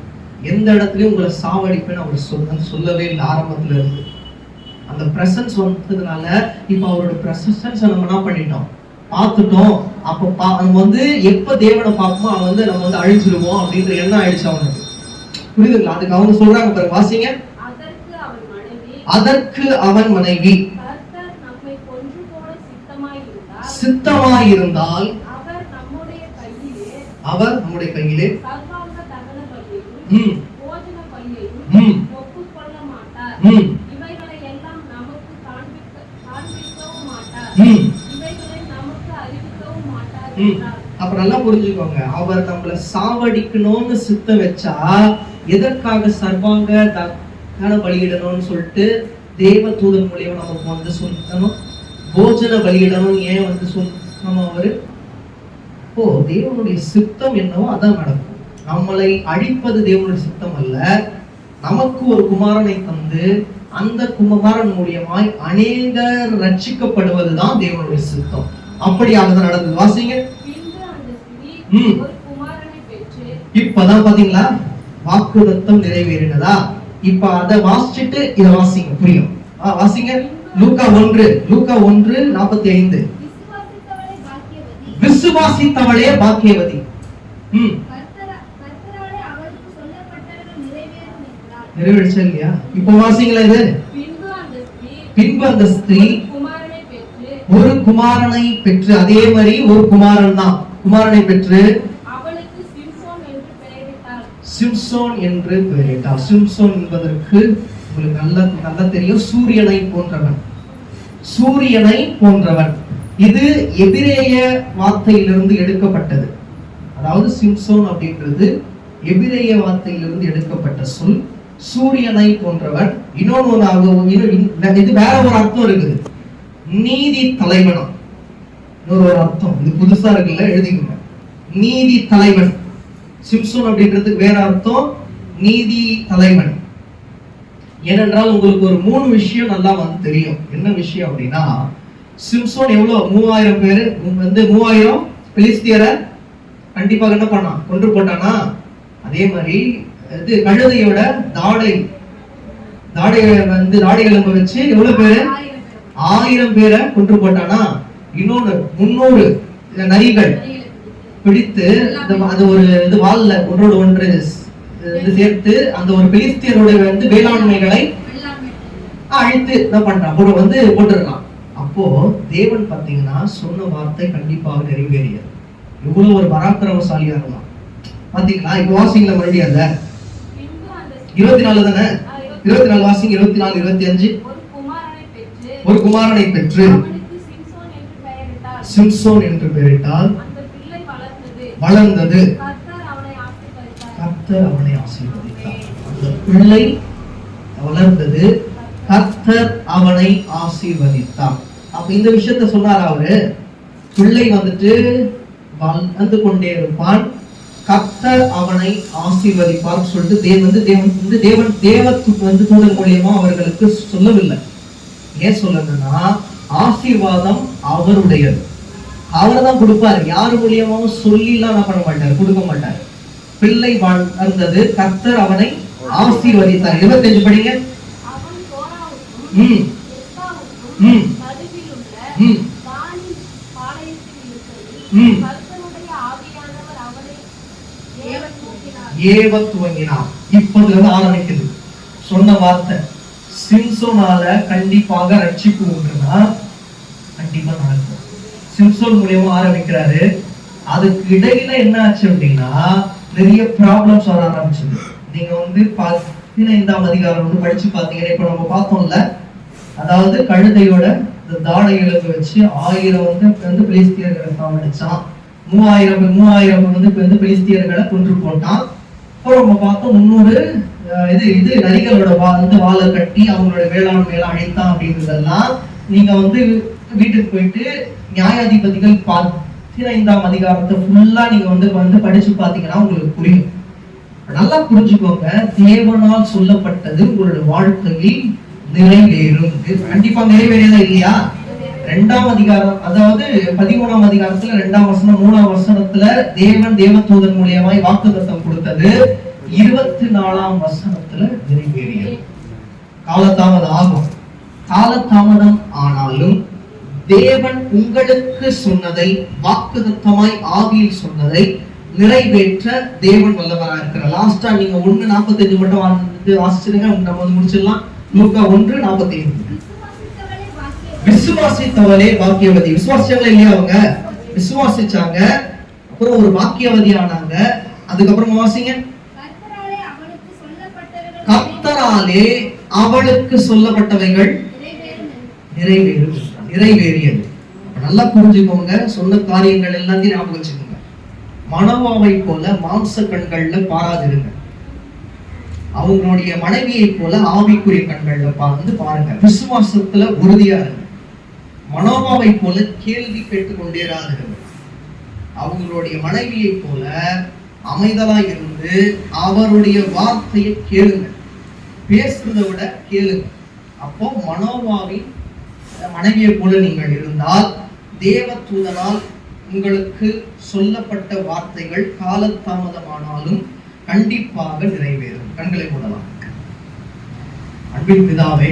எந்த இடத்துலயும் உங்களை சாவடிப்பேன்னு அவர் சொல்லவே இல்லை ஆரம்பத்துல இருந்து. அந்த பிரசன்ஸ் வந்ததுனால இப்ப அவரோட பிரசன்ஸ் நம்ம என்ன பண்ணிட்டோம், பார்த்துட்டோம். அப்ப நம்ம எப்ப தேவனை பார்ப்போமோ அவன் நம்ம அழிச்சிருவோம் அப்படின்ற எண்ணம் ஆயிடுச்சு அவனுக்கு. புரியுதுங்களா? அதுக்கு அவங்க சொல்றாங்க பாருங்க, வாசிங்க. அதற்கு அவன் மனைவி சித்தமாயிருந்தால் அவர் நம்முடைய கையிலே அப்ப நல்லா புரிஞ்சுக்கோங்க, அவர் நம்மள சாவடிக்கணும்னு சித்தம் வச்சா எதற்காக சர்வாங்க தகன பலியிடணும்னு சொல்லிட்டு தேவ தூதன் மூலியமா நமக்கு சொல்லணும், போஜன பலியிடணும் ஏன் சொல்லணும் அவரு? தேவனுடைய சித்தம் என்னவோ அதான் நடக்கும். நம்மளை அழிப்பது தேவனுடைய சித்தம் அல்ல. நமக்கு ஒரு குமாரனை தந்து அந்த குமாரன் மூலியமாய் அநேகர் ரட்சிக்கப்படுவதுதான் தேவனுடைய சித்தம். அப்படியாக நடந்தது. வாசிங்க. இப்பதான் பாத்தீங்களா வாக்குத்தத்தம் நிறைவேறினதா? இப்ப அதை வாசிச்சுட்டு இதை வாசிங்க, புரியும். வாசிங்க. லூக்கா 1:45. விசுவாசித்தவளே பாக்கியவதி. நிறைவேறிச்சா இல்லையா? இப்ப வாசிங்களா இது. பின்பு அந்த ஸ்திரீ ஒரு குமாரனை பெற்று, அதே மாதிரி ஒரு குமாரன் தான், குமாரனை பெற்று சிம்சோன் என்று பெயரிட்டார். சிம்சோன் என்பதற்கு உங்களுக்கு நல்லா தெரியும், சூரியனை போன்றவன். சூரியனை போன்றவன் இது எபிரேய வார்த்தையிலிருந்து எடுக்கப்பட்டது. அதாவது சிம்சோன் அப்படின்றது எபிரேய வார்த்தையிலிருந்து எடுக்கப்பட்ட சொல். சூரியனை போன்றவன். இது வேற ஒரு அர்த்தம் இருக்குது, நீதி தலைவனம். இன்னொரு அர்த்தம், இது புதுசா இருக்குல்ல, எழுதிக்கோங்க. நீதி தலைவன். சிம்சோன் அப்படின்றதுக்கு வேற அர்த்தம், நீதி தலைவன். ஏனென்றால் உங்களுக்கு ஒரு 3 விஷயம் நல்லா தெரியும். என்ன விஷயம் அப்படின்னா, சிம்சோன் எவ்வளவு 3000 பேரு 3000 பெலிஸ்தியரை கண்டிப்பாக என்ன பண்ணான், கொன்று போட்டானா? அதே மாதிரி கழுதையோட தாடைகளை வச்சு எவ்வளவு பேரு 1000 பேரை கொன்று போட்டானா? இன்னொன்னு 300 நரிகள் பிடித்து அது ஒரு வால்ல ஒன்றோடு ஒன்று சேர்த்து அந்த ஒரு பெலிஸ்தியரோட வேளாண்மைகளை அழித்து என்ன பண்றான் போட்டுடலாம். அப்போ தேவன் பாத்தீங்கன்னா சொன்ன வார்த்தை கண்டிப்பாக நிறைவேறியது. இவ்வளவு ஒரு பராக்கிரமசாலியா இருந்தான் பாத்தீங்களா. இப்ப வாசிங்கள மறுபடியும் அந்த 24 தானே, 24 வாசிங்க, 24 25. ஒரு குமாரனை பெற்று சிம்சோன் என்று பெயரிட்டால் வளர்ந்தது, கர்த்தர் அவனை ஆசீர்வதித்தார். அந்த பிள்ளை வளர்ந்தது, கர்த்தர் அவனை ஆசீர்வதித்தார். அப்ப இந்த விஷயத்த சொன்னார் அவரு. பிள்ளை வளர்ந்து கொண்டே இருப்பான், கர்த்தர் அவனை ஆசீர்வதிப்பார் சொல்லிட்டு தேவன் தூதன் மூலியமா அவர்களுக்கு சொல்லவில்லை. ஏன் சொல்லணும்னா ஆசீர்வாதம் அவருடையது, அவர் தான் கொடுப்பாரு. யாரு மூலியமாவும் சொல்லி எல்லாம் பண்ண மாட்டாரு, கொடுக்க மாட்டாரு. பிள்ளை வளர்ந்தது, கர்த்தர் அவனை ஆசீர்வதித்தார். 25 படிங்க. இப்போது ஆரம்பிக்குது சொன்ன வார்த்தை. சிம்சோனால கண்டிப்பாக ரட்சிப்பு உண்டுனா கண்டிப்பா நடக்கும். சிம்சோன் மூலியமா ஆரம்பிக்கிறாரு. அதுக்கு இடையில என்ன ஆச்சு அப்படின்னா நிறைய ப்ராப்ளம்ஸ் வர ஆரம்பிச்சது. நீங்க 15ஆம் அதிகாரம் படிச்சு பாத்தீங்கன்னா, இப்ப நம்ம பார்த்தோம்ல, அதாவது கழுதையோட தாடை எழுத வச்சு 1000 பெலிஸ்தியர்களை சாவடிச்சான். 3000 பெலிஸ்தியர்களை கொன்று போட்டான். அப்புறம் நம்ம பார்த்தோம் 300 நரிகளோட வாழை கட்டி அவங்களோட வேளாண்மையில அழைத்தான் அப்படின்றதெல்லாம் நீங்க வீட்டுக்கு போயிட்டு நியாயாதிபதிகள் 15ஆம் அதிகாரத்தை ஃபுல்லா நீங்க படிச்சு பாத்தீங்கன்னா உங்களுக்கு புரியும். நல்லா புரிஞ்சுக்கோங்க, தேவனால் சொல்லப்பட்டது உங்களுடைய வாழ்க்கையில் நிறைவேறும். கண்டிப்பா நிறைவேறதா இல்லையா? 2ஆம் அதிகாரம், அதாவது 13ஆம் அதிகாரத்துல 2ஆம் வசனம் 3ஆம் வசனத்துல தேவன் தேவதூதன் மூலியமாய் வாக்குத்தத்தம் கொடுத்தது 24ஆம் வசனத்துல நிறைவேறியது. காலதாமதம் ஆகும். காலதாமதம் ஆனாலும் தேவன் உங்களுக்கு சொன்னதை, வாக்குத்தத்தமாய் ஆவியில் சொன்னதை நிறைவேற்ற தேவன் வல்லவராக இருக்கிறார். லாஸ்டா நீங்க 1:45 மட்டும் வாசிச்சிருங்க, நம்ம முடிச்சிடலாம். லூக்கா 1:45. விசுவாசித்தவளே பாக்கியவதி. விசுவாசிச்சாங்களா இல்லையா? அவங்க விசுவாசிச்சாங்க, அப்புறம் ஒரு பாக்கியவதி ஆனாங்க. அதுக்கப்புறம் வாசிங்க. கர்த்தராலே அவளுக்கு சொல்லப்பட்டவைகள் நிறைவேறியது. நல்லா புரிஞ்சுக்கோங்க, சொன்ன காரியங்கள் எல்லாத்தையும் ஞாபகம் வச்சுக்கோங்க. மனோவாவை போல மாம்ச கண்கள்ல பாராதிருங்க, அவங்களுடைய மனைவியை போல ஆவிக்குரிய கண்கள்ல பாருங்க. விசுவாசத்துல உறுதியா இருங்க. மனோபாவை போல கேள்வி கேட்டுக்கொண்டே இருங்க. அவங்களுடைய மனைவியை போல அமைதலா இருந்து அவருடைய வார்த்தையை கேளுங்க, பேசுறதை விட கேளுங்க. அப்போ மனோபாவின் மனைவியை போல நீங்கள் இருந்தால் தேவதூதனால் உங்களுக்கு சொல்லப்பட்ட வார்த்தைகள் காலதாமதமானாலும் கண்டிப்பாக நிறைவேறும். கண்களை மூடலாம். அன்பின் பிதாவே,